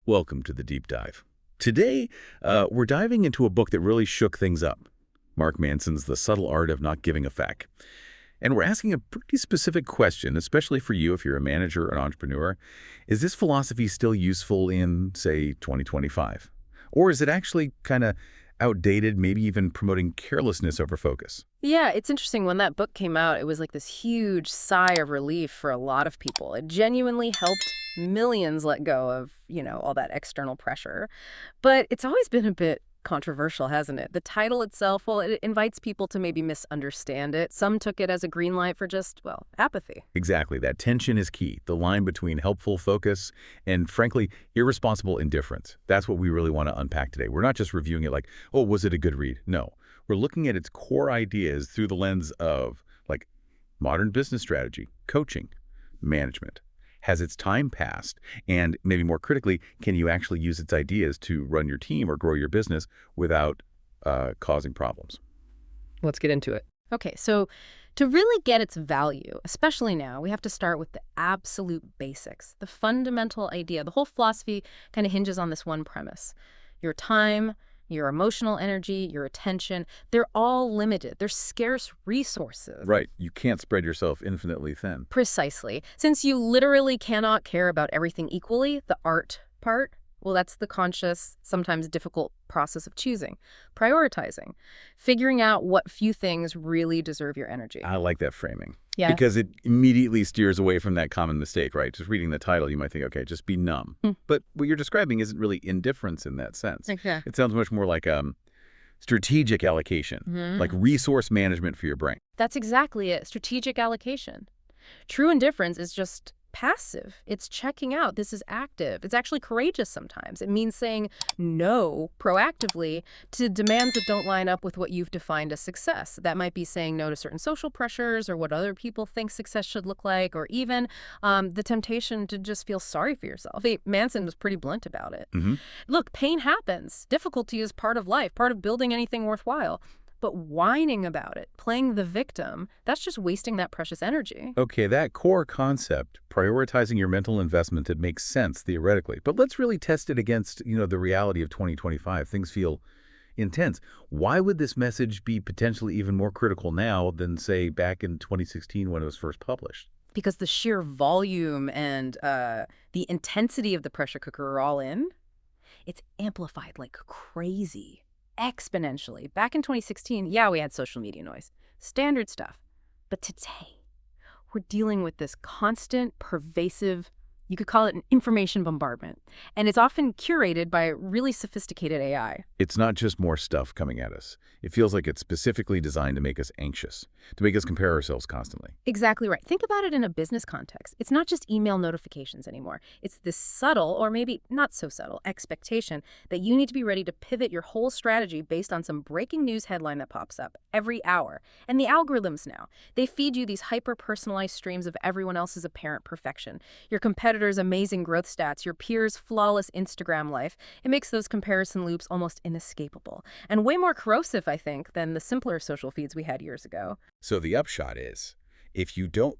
Welcome to the Deep Dive. Today, we're diving into a book that really shook things up. Mark Manson's The Subtle Art of Not Giving a Feck. And we're asking a pretty specific question, especially for you if you're a manager or an entrepreneur. Is this philosophy still useful in, say, 2025? Or is it actually kind of outdated, maybe even promoting carelessness over focus? Yeah, it's interesting. When that book came out, it was like this huge sigh of relief for a lot of people. It genuinely helped millions let go of, all that external pressure. But it's always been a bit controversial, hasn't it? The title itself, well, it invites people to maybe misunderstand it. Some took it as a green light for just, apathy. Exactly. That tension is key. The line between helpful focus and, frankly, irresponsible indifference. That's what we really want to unpack today. We're not just reviewing it like, oh, was it a good read? No. We're looking at its core ideas through the lens of, modern business strategy, coaching, management. Has its time passed? And maybe more critically, can you actually use its ideas to run your team or grow your business without causing problems? Let's get into it. Okay, so to really get its value, especially now, we have to start with the absolute basics, the fundamental idea. The whole philosophy kind of hinges on this one premise. Your time, your emotional energy, your attention, they're all limited. They're scarce resources. Right. You can't spread yourself infinitely thin. Precisely. Since you literally cannot care about everything equally, the art part, well, that's the conscious, sometimes difficult process of choosing, prioritizing, figuring out what few things really deserve your energy. I like that framing. Yeah. Because it immediately steers away from that common mistake, right? Just reading the title, you might think, okay, just be numb. But what you're describing isn't really indifference in that sense. Okay. It sounds much more like strategic allocation, like resource management for your brain. That's exactly it. Strategic allocation. True indifference is just passive. It's checking out. This is active. It's actually courageous sometimes. It means saying no proactively to demands that don't line up with what you've defined as success. That might be saying no to certain social pressures or what other people think success should look like, or even the temptation to just feel sorry for yourself. Manson was pretty blunt about it. Look, pain happens. Difficulty is part of life, part of building anything worthwhile. But whining about it, playing the victim, that's just wasting that precious energy. Okay, that core concept, prioritizing your mental investment, it makes sense theoretically. But let's really test it against, the reality of 2025. Things feel intense. Why would this message be potentially even more critical now than, say, back in 2016 when it was first published? Because the sheer volume and the intensity of the pressure cooker are all in. It's amplified like crazy. Exponentially. Back in 2016, we had social media noise. Standard stuff. But today, we're dealing with this constant, pervasive, you could call it an information bombardment. And it's often curated by really sophisticated AI. It's not just more stuff coming at us. It feels like it's specifically designed to make us anxious, to make us compare ourselves constantly. Exactly right. Think about it in a business context. It's not just email notifications anymore. It's this subtle, or maybe not so subtle, expectation that you need to be ready to pivot your whole strategy based on some breaking news headline that pops up every hour. And the algorithms now, they feed you these hyper-personalized streams of everyone else's apparent perfection. Your competitors' amazing growth stats, your peers' flawless Instagram life. It makes those comparison loops almost inescapable. And way more corrosive, I think, than the simpler social feeds we had years ago. So the upshot is, if you don't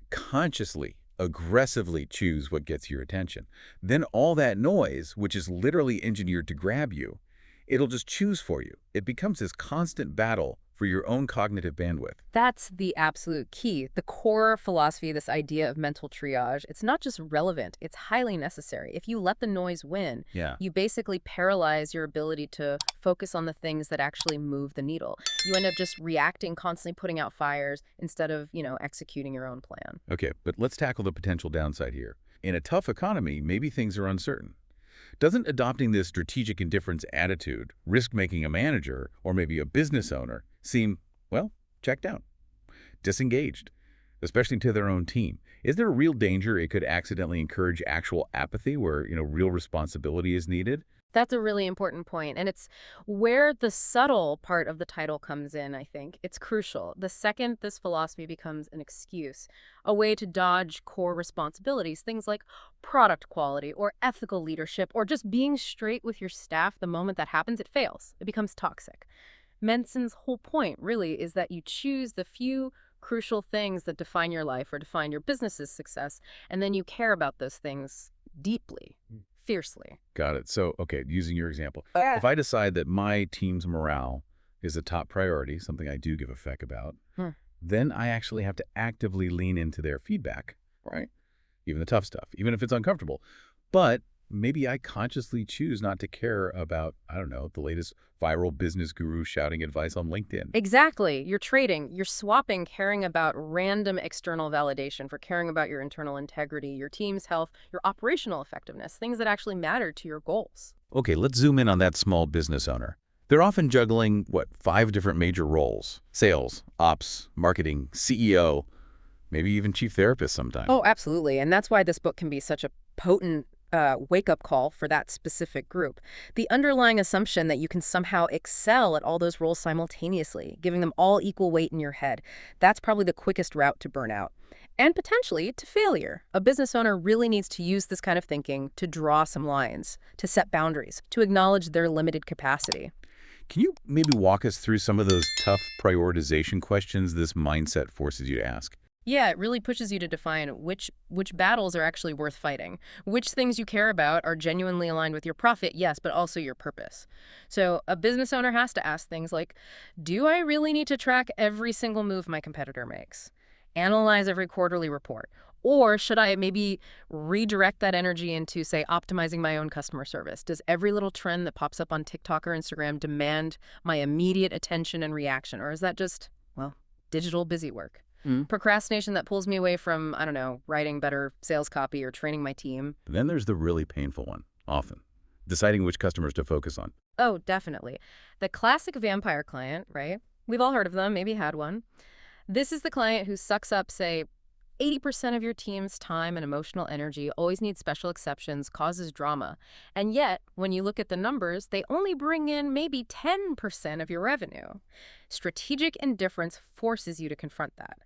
consciously, aggressively choose what gets your attention, then all that noise, which is literally engineered to grab you, it'll just choose for you. It becomes this constant battle for your own cognitive bandwidth. That's the absolute key. The core philosophy, this idea of mental triage, it's not just relevant, it's highly necessary. If you let the noise win, you basically paralyze your ability to focus on the things that actually move the needle. You end up just reacting, constantly putting out fires instead of, executing your own plan. Okay, but let's tackle the potential downside here. In a tough economy, maybe things are uncertain. Doesn't adopting this strategic indifference attitude risk making a manager or maybe a business owner seem, checked out, disengaged, especially to their own team? Is there a real danger it could accidentally encourage actual apathy where, real responsibility is needed? That's a really important point, and it's where the subtle part of the title comes in, I think. It's crucial. The second this philosophy becomes an excuse, a way to dodge core responsibilities, things like product quality or ethical leadership or just being straight with your staff the moment that happens, it fails. It becomes toxic. Manson's whole point, really, is that you choose the few crucial things that define your life or define your business's success, and then you care about those things deeply. fiercely. Got it. So, okay, using your example, Yeah. if I decide that my team's morale is a top priority, something I do give a feck about, Hmm. then I actually have to actively lean into their feedback, right? Even the tough stuff, even if it's uncomfortable. But maybe I consciously choose not to care about, I don't know, the latest viral business guru shouting advice on LinkedIn. Exactly. You're trading, you're swapping caring about random external validation for caring about your internal integrity, your team's health, your operational effectiveness, things that actually matter to your goals. Okay, let's zoom in on that small business owner. They're often juggling, what, 5 different major roles: sales, ops, marketing, CEO, maybe even chief therapist sometime. Oh, absolutely. And that's why this book can be such a potent wake-up call for that specific group. The underlying assumption that you can somehow excel at all those roles simultaneously, giving them all equal weight in your head, that's probably the quickest route to burnout. And potentially to failure. A business owner really needs to use this kind of thinking to draw some lines, to set boundaries, to acknowledge their limited capacity. Can you maybe walk us through some of those tough prioritization questions this mindset forces you to ask? Yeah, it really pushes you to define which battles are actually worth fighting. Which things you care about are genuinely aligned with your profit, yes, but also your purpose. So a business owner has to ask things like, do I really need to track every single move my competitor makes? Analyze every quarterly report? Or should I maybe redirect that energy into, say, optimizing my own customer service? Does every little trend that pops up on TikTok or Instagram demand my immediate attention and reaction? Or is that just, well, digital busy work? Procrastination that pulls me away from, I don't know, writing better sales copy or training my team. Then there's the really painful one, often, deciding which customers to focus on. Oh, definitely. The classic vampire client, right? We've all heard of them, maybe had one. This is the client who sucks up, say, 80% of your team's time and emotional energy, always needs special exceptions, causes drama. And yet, when you look at the numbers, they only bring in maybe 10% of your revenue. Strategic indifference forces you to confront that.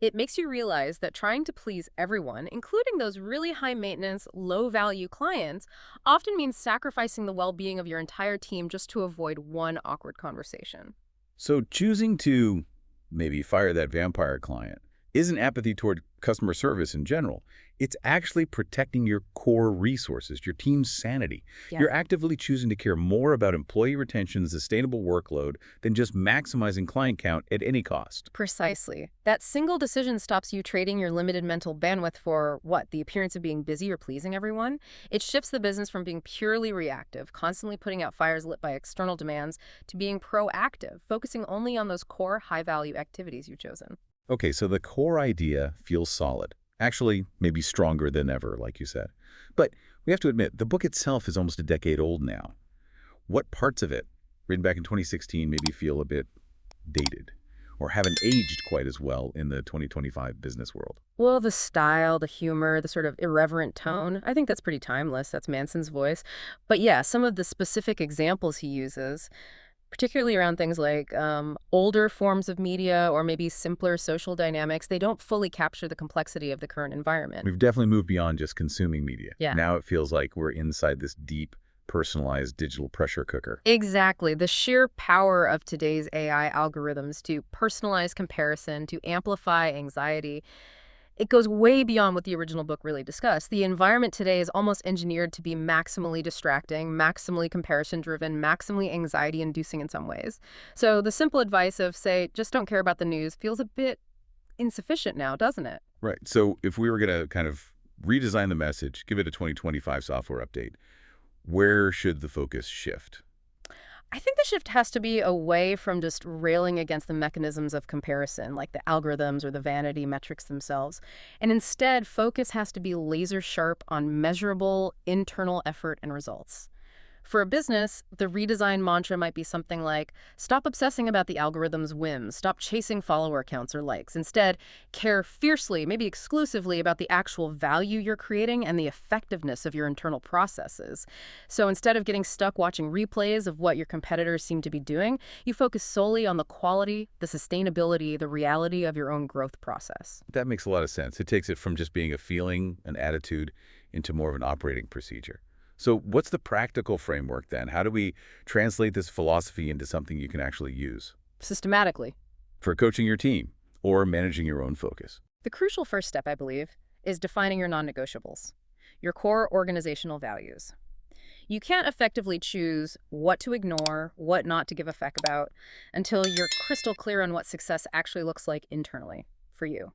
It makes you realize that trying to please everyone, including those really high-maintenance, low-value clients, often means sacrificing the well-being of your entire team just to avoid one awkward conversation. So choosing to maybe fire that vampire client isn't apathy toward customer service in general. It's actually protecting your core resources, your team's sanity. Yeah. You're actively choosing to care more about employee retention and sustainable workload than just maximizing client count at any cost. Precisely. That single decision stops you trading your limited mental bandwidth for, what, the appearance of being busy or pleasing everyone? It shifts the business from being purely reactive, constantly putting out fires lit by external demands, to being proactive, focusing only on those core high-value activities you've chosen. Okay, so the core idea feels solid. Actually, maybe stronger than ever, like you said. But we have to admit, the book itself is almost a decade old now. What parts of it, written back in 2016, maybe feel a bit dated or haven't aged quite as well in the 2025 business world? Well, the style, the humor, the sort of irreverent tone, I think that's pretty timeless. That's Manson's voice. But yeah, some of the specific examples he uses, particularly around things like older forms of media or maybe simpler social dynamics, they don't fully capture the complexity of the current environment. We've definitely moved beyond just consuming media. Yeah. Now it feels like we're inside this deep, personalized digital pressure cooker. Exactly. The sheer power of today's AI algorithms to personalize comparison, to amplify anxiety, it goes way beyond what the original book really discussed. The environment today is almost engineered to be maximally distracting, maximally comparison-driven, maximally anxiety-inducing in some ways. So the simple advice of, say, just don't care about the news feels a bit insufficient now, doesn't it? Right. So if we were going to kind of redesign the message, give it a 2025 software update, where should the focus shift? I think the shift has to be away from just railing against the mechanisms of comparison, like the algorithms or the vanity metrics themselves. And instead, focus has to be laser sharp on measurable internal effort and results. For a business, the redesign mantra might be something like, stop obsessing about the algorithm's whims, stop chasing follower counts or likes. Instead, care fiercely, maybe exclusively, about the actual value you're creating and the effectiveness of your internal processes. So instead of getting stuck watching replays of what your competitors seem to be doing, you focus solely on the quality, the sustainability, the reality of your own growth process. That makes a lot of sense. It takes it from just being a feeling, an attitude, into more of an operating procedure. So what's the practical framework then? How do we translate this philosophy into something you can actually use Systematically. for coaching your team or managing your own focus? The crucial first step, I believe, is defining your non-negotiables, your core organizational values. You can't effectively choose what to ignore, what not to give a feck about, until you're crystal clear on what success actually looks like internally for you.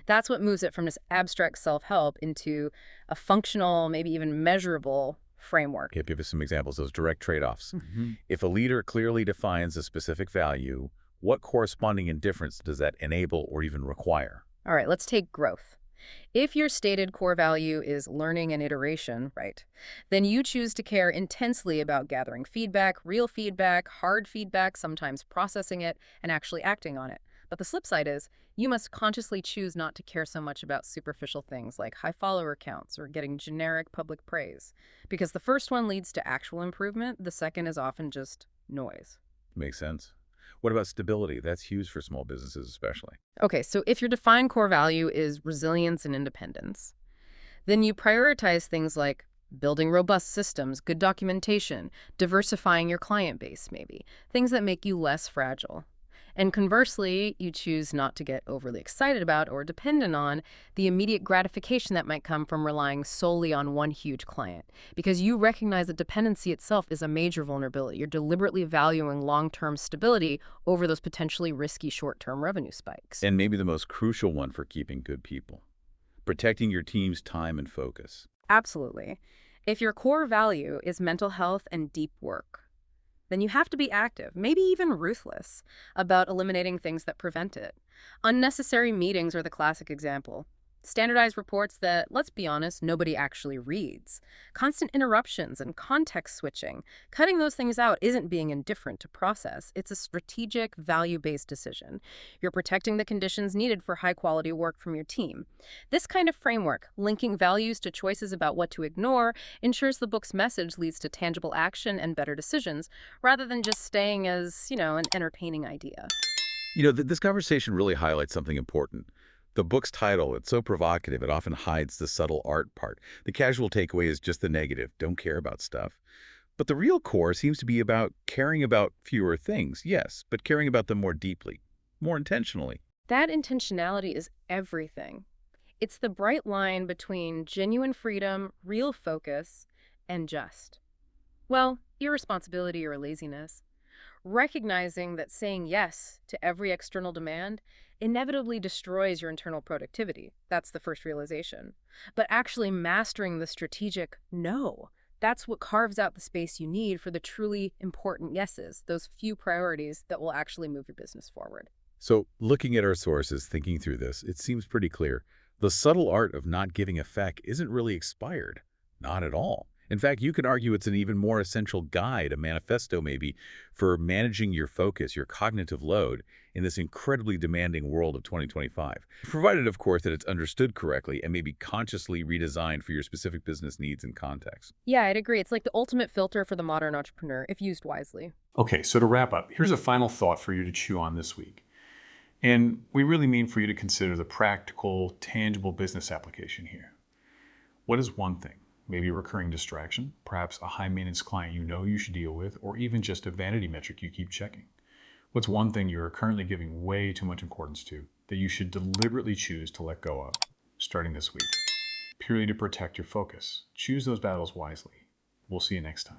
That's what moves it from this abstract self-help into a functional, maybe even measurable framework. Give us some examples, those direct trade-offs. If a leader clearly defines a specific value, what corresponding indifference does that enable or even require? All right, let's take growth. If your stated core value is learning and iteration, right, then you choose to care intensely about gathering feedback, real feedback, hard feedback, sometimes processing it, and actually acting on it. But the flip side is, you must consciously choose not to care so much about superficial things like high follower counts or getting generic public praise. Because the first one leads to actual improvement, the second is often just noise. Makes sense. What about stability? That's huge for small businesses especially. Okay, so if your defined core value is resilience and independence, then you prioritize things like building robust systems, good documentation, diversifying your client base, maybe, things that make you less fragile. And conversely, you choose not to get overly excited about or dependent on the immediate gratification that might come from relying solely on one huge client, because you recognize that dependency itself is a major vulnerability. You're deliberately valuing long-term stability over those potentially risky short-term revenue spikes. And maybe the most crucial one for keeping good people, protecting your team's time and focus. Absolutely. If your core value is mental health and deep work, then you have to be active, maybe even ruthless, about eliminating things that prevent it. Unnecessary meetings are the classic example. Standardized reports that, let's be honest, nobody actually reads. Constant interruptions and context switching. Cutting those things out isn't being indifferent to process. It's a strategic, value-based decision. You're protecting the conditions needed for high-quality work from your team. This kind of framework, linking values to choices about what to ignore, ensures the book's message leads to tangible action and better decisions, rather than just staying as, an entertaining idea. This conversation really highlights something important. The book's title, it's so provocative, it often hides the subtle art part. The casual takeaway is just the negative, don't care about stuff. But the real core seems to be about caring about fewer things, yes, but caring about them more deeply, more intentionally. That intentionality is everything. It's the bright line between genuine freedom, real focus, and irresponsibility or laziness. Recognizing that saying yes to every external demand inevitably destroys your internal productivity. That's the first realization. But actually mastering the strategic no, that's what carves out the space you need for the truly important yeses, those few priorities that will actually move your business forward. So, looking at our sources, thinking through this, it seems pretty clear. The subtle art of not giving a feck isn't really expired. Not at all. In fact, you could argue it's an even more essential guide, a manifesto maybe, for managing your focus, your cognitive load in this incredibly demanding world of 2025. Provided, of course, that it's understood correctly and maybe consciously redesigned for your specific business needs and context. Yeah, I'd agree. It's like the ultimate filter for the modern entrepreneur, if used wisely. Okay, so to wrap up, here's a final thought for you to chew on this week. And we really mean for you to consider the practical, tangible business application here. What is one thing? Maybe a recurring distraction, perhaps a high-maintenance client you know you should deal with, or even just a vanity metric you keep checking. What's one thing you're currently giving way too much importance to that you should deliberately choose to let go of, starting this week, purely to protect your focus? Choose those battles wisely. We'll see you next time.